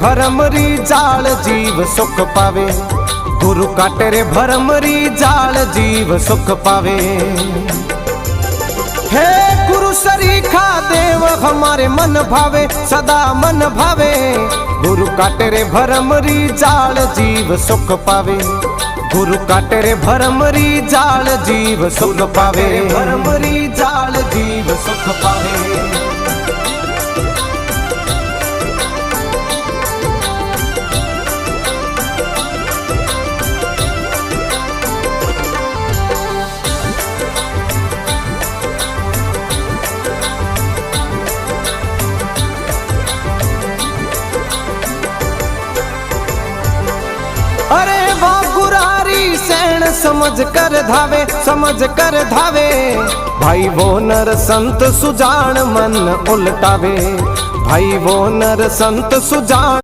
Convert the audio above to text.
भरमरी जाल जीव सुख पावे। गुरु काटे रे भरमरी जाल जीव सुख पावे। हे गुरु सरीखा देव हमारे मन भावे, सदा मन भावे। गुरु काटे रे भरमरी जाल जीव सुख पावे। गुरु काटे रे भरमरी जाल जीव सुख पावे। भरमरी जाल जीव सुख पावे। अरे वाह गुरारी सैन समझ कर धावे, समझ कर धावे। भाई वो नर संत सुजान मन उलटावे। भाई वो नर संत सुजान